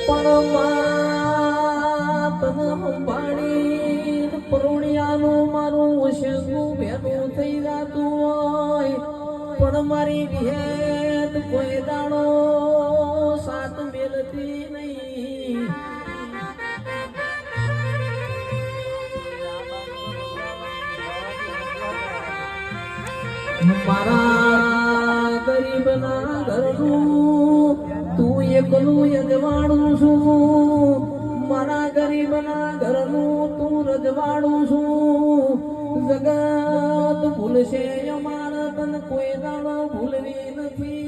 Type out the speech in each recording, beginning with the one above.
પણ તન સંભાળી પરોણિયાનું મારું શેગું ભેગું થઈ જાતું હોય પણ મારી વિહેત કોઈ દાડો સાથ મેલતી નહીં. મારા ગરીબના ઘરનું તું એકલું યજવાડું છું. મારા ગરીબના ઘરનું તું રજવાડું છું. જગત ભૂલશે અમારા તન કોઈ દાડો ભૂલવી નથી.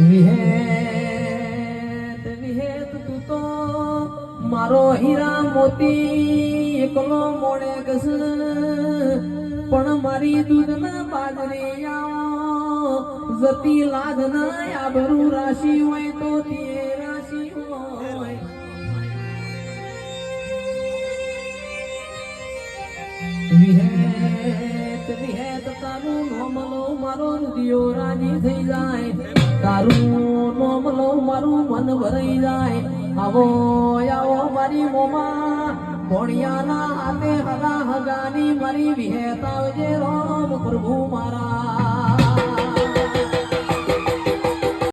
વિહેત વિહેત તું તો મારો હીરા મોતી એકલો મોડે ઘસ પણ મારી દૂધના બાજરી આવો જતી લાદના આબરૂ રાશિ હોય તો તે રાશિ હોય. વિહેત વિહેત તારું નોમ લો મારો દિયો રાજી થઈ જાય. તારું નોમ લો મારું મન ભરાઈ જાય. આવો આવો મારી મોમાં ભોણિયાના હાથે હગા હગાની મારી વિહેત આવજે રામ પ્રભુ મારા.